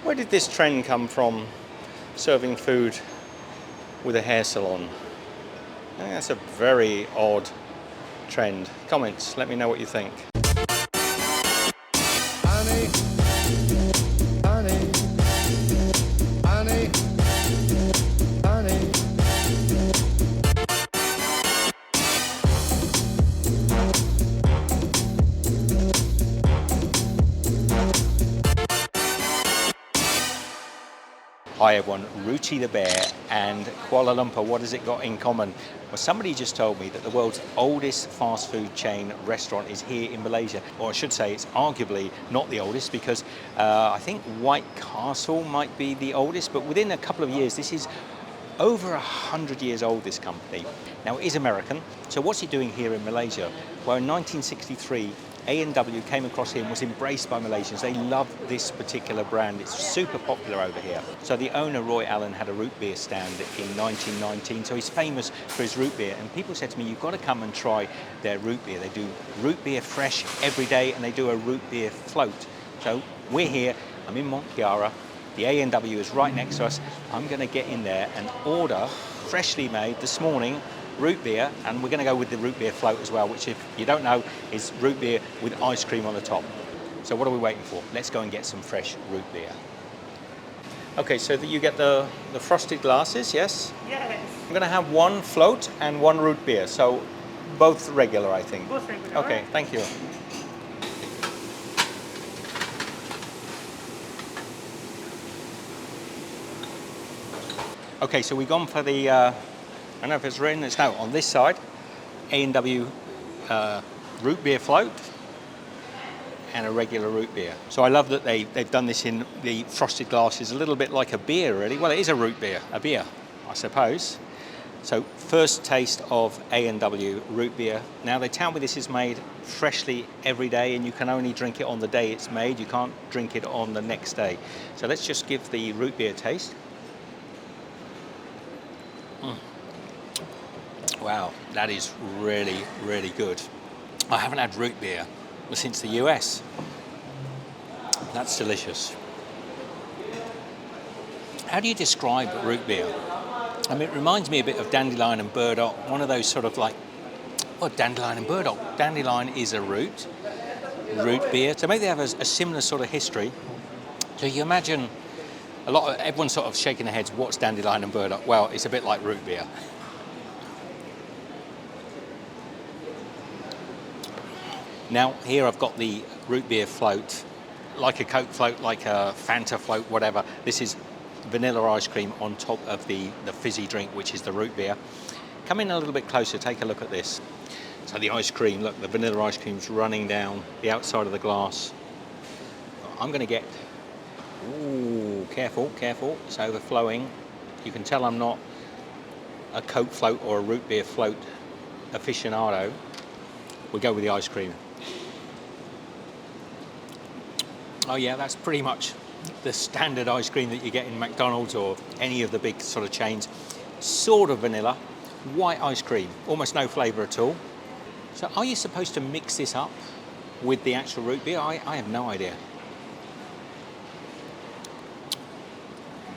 Where did this trend come from, serving food with a hair salon? I think that's a very odd trend. Comments, let me know what you think. Honey, honey, honey, honey. Hi everyone, Rooty the Bear and Kuala Lumpur, what has it got in common? Well, somebody just told me that the world's oldest fast food chain restaurant is here in Malaysia. Or I should say it's arguably not the oldest because I think White Castle might be the oldest, but within a couple of years this is over 100 years old, this company. Now it is American, so what's he doing here in Malaysia? Well, in 1963, A&W came across here and was embraced by Malaysians. They love this particular brand. It's super popular over here. So the owner, Roy Allen, had a root beer stand in 1919. So he's famous for his root beer. And people said to me, you've got to come and try their root beer. They do root beer fresh every day and they do a root beer float. So we're here, I'm in Mont, Kiara. The A&W is right next to us. I'm going to get in there and order freshly made this morning root beer, and we're going to go with the root beer float as well, which if you don't know is root beer with ice cream on the top. So what are we waiting for? Let's go and get some fresh root beer. Okay, so that you get the frosted glasses, yes? Yes. I'm going to have one float and one root beer, so both regular, I think. Both regular. Okay, thank you. Okay, so we've gone for the, I don't know if it's written, it's no, on this side, A&W root beer float and a regular root beer. So I love that they've done this in the frosted glasses, a little bit like a beer really. Well, it is a root beer, a beer, I suppose. So first taste of A&W root beer. Now they tell me this is made freshly every day and you can only drink it on the day it's made. You can't drink it on the next day. So let's just give the root beer a taste. Wow, that is really, really good. I haven't had root beer since the US. That's delicious. How do you describe root beer? I mean, it reminds me a bit of dandelion and burdock, one of those sort of like, well, dandelion and burdock. Dandelion is a root beer. So maybe they have a similar sort of history. So you imagine everyone's sort of shaking their heads, what's dandelion and burdock? Well, it's a bit like root beer. Now here I've got the root beer float, like a Coke float, like a Fanta float, whatever. This is vanilla ice cream on top of the fizzy drink, which is the root beer. Come in a little bit closer, take a look at this. So the ice cream, look, the vanilla ice cream's running down the outside of the glass. I'm gonna get, ooh, careful, careful, it's overflowing. You can tell I'm not a Coke float or a root beer float aficionado. We'll go with the ice cream. Oh yeah, that's pretty much the standard ice cream that you get in McDonald's or any of the big sort of chains. Sort of vanilla, white ice cream, almost no flavour at all. So are you supposed to mix this up with the actual root beer? I have no idea.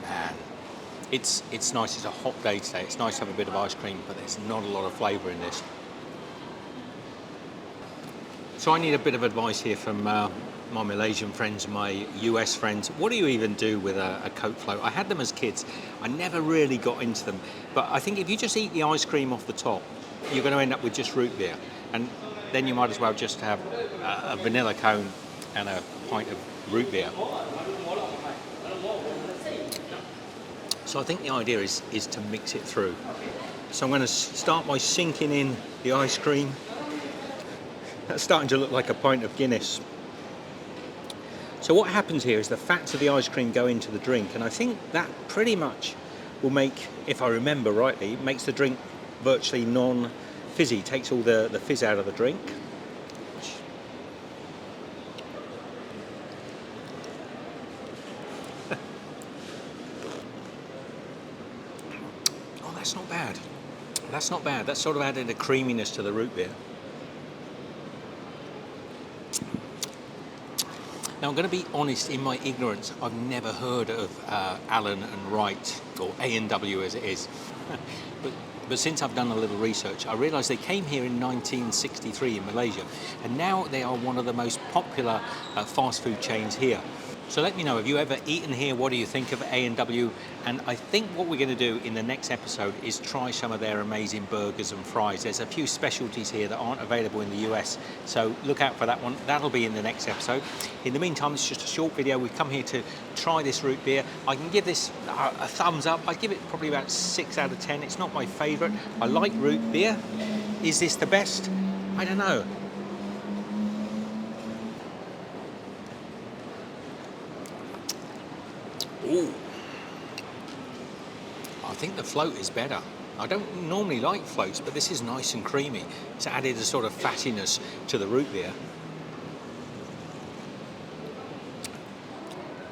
Man, it's nice, it's a hot day today. It's nice to have a bit of ice cream, but there's not a lot of flavour in this. So I need a bit of advice here from my Malaysian friends, my US friends. What do you even do with a Coke float? I had them as kids. I never really got into them. But I think if you just eat the ice cream off the top, you're going to end up with just root beer. And then you might as well just have a vanilla cone and a pint of root beer. So I think the idea is to mix it through. So I'm going to start by sinking in the ice cream. That's starting to look like a pint of Guinness. So what happens here is the fats of the ice cream go into the drink, and I think that pretty much will make, if I remember rightly, makes the drink virtually non-fizzy, takes all the fizz out of the drink. Oh, that's not bad. That's not bad. That's sort of added a creaminess to the root beer. Now I'm going to be honest, in my ignorance, I've never heard of Allen and Wright, or A&W as it is. But since I've done a little research, I realised they came here in 1963 in Malaysia, and now they are one of the most popular fast food chains here. So let me know, have you ever eaten here? What do you think of A&W? And I think what we're going to do in the next episode is try some of their amazing burgers and fries. There's a few specialties here that aren't available in the US, so look out for that one. That'll be in the next episode. In the meantime, it's just a short video. We've come here to try this root beer. I can give this a thumbs up. I give it probably about 6 out of 10. It's not my favourite. I like root beer. Is this the best? I don't know. Ooh. I think the float is better. I don't normally like floats, but this is nice and creamy. It's added a sort of fattiness to the root beer.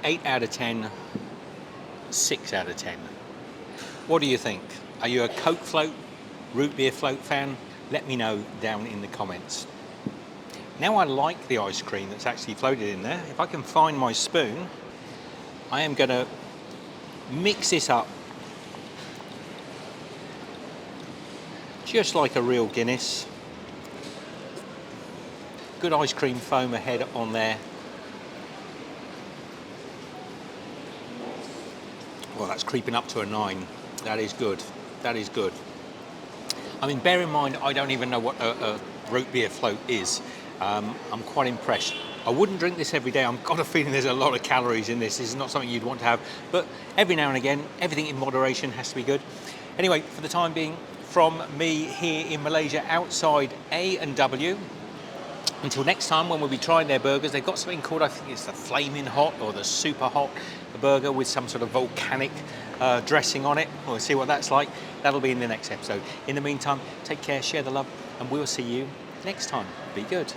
8 out of 10, 6 out of 10. What do you think? Are you a Coke float, root beer float fan? Let me know down in the comments. Now I like the ice cream that's actually floated in there. If I can find my spoon, I am going to mix this up just like a real Guinness. Good ice cream foam ahead on there. Well, that's creeping up to a 9. That is good. That is good. I mean, bear in mind, I don't even know what a root beer float is. I'm quite impressed. I wouldn't drink this every day. I've got a feeling there's a lot of calories in this. This is not something you'd want to have, but every now and again, everything in moderation has to be good. Anyway, for the time being, from me here in Malaysia, outside A&W. Until next time, when we'll be trying their burgers, they've got something called, I think it's the Flaming Hot or the Super Hot burger with some sort of volcanic dressing on it. We'll see what that's like. That'll be in the next episode. In the meantime, take care, share the love, and we'll see you next time. Be good.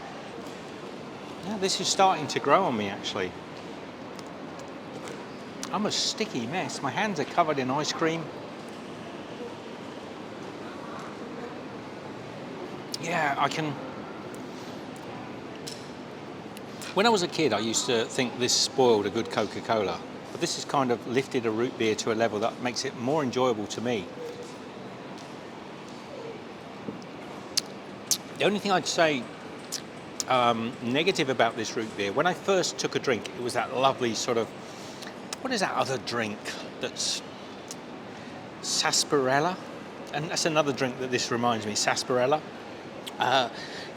Now, this is starting to grow on me, actually. I'm a sticky mess. My hands are covered in ice cream. Yeah, I can... When I was a kid, I used to think this spoiled a good Coca-Cola. But this has kind of lifted a root beer to a level that makes it more enjoyable to me. The only thing I'd say negative about this root beer, when I first took a drink, it was that lovely sort of, what is that other drink that's Sarsaparilla? And that's another drink that this reminds me, Sarsaparilla. Yeah,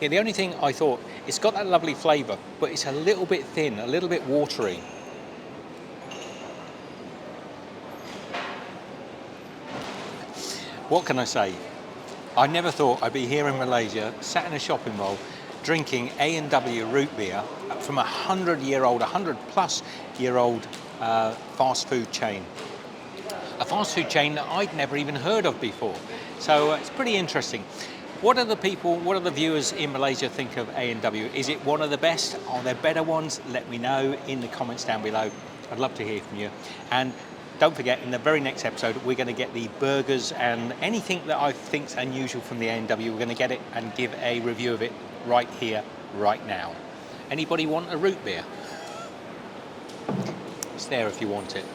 the only thing I thought, it's got that lovely flavour, but it's a little bit thin, a little bit watery. What can I say? I never thought I'd be here in Malaysia, sat in a shopping mall, drinking A&W root beer from a 100-year-old, 100-plus-year-old fast food chain. A fast food chain that I'd never even heard of before. So it's pretty interesting. What do the people, what do the viewers in Malaysia think of A&W? Is it one of the best? Are there better ones? Let me know in the comments down below. I'd love to hear from you. And don't forget, in the very next episode, we're going to get the burgers and anything that I think's unusual from the A&W. We're going to get it and give a review of it right here, right now. Anybody want a root beer? It's there if you want it.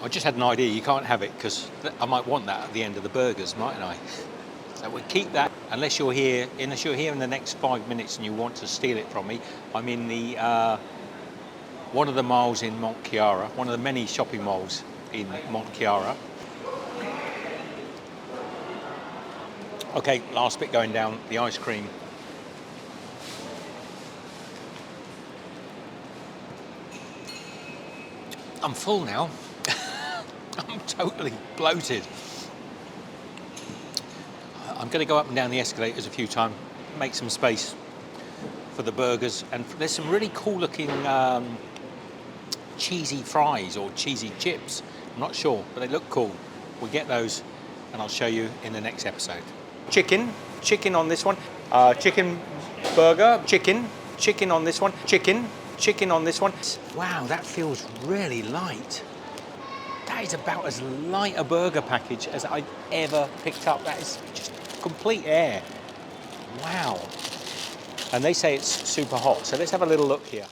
I just had an idea, you can't have it because I might want that at the end of the burgers, mightn't I? So we'll keep that unless you're here in the next 5 minutes and you want to steal it from me. I'm in the one of the malls in Mont, Kiara, one of the many shopping malls in Mont, Kiara. Okay, last bit going down, the ice cream. I'm full now. I'm totally bloated. I'm going to go up and down the escalators a few times, make some space for the burgers, and there's some really cool looking cheesy fries or cheesy chips. I'm not sure, but they look cool. We'll get those and I'll show you in the next episode. Chicken on this one, chicken burger, chicken on this one, chicken. chicken on this one. Wow, that feels really light. That is about as light a burger package as I've ever picked up. That is just complete air. Wow. And they say it's super hot, so let's have a little look here.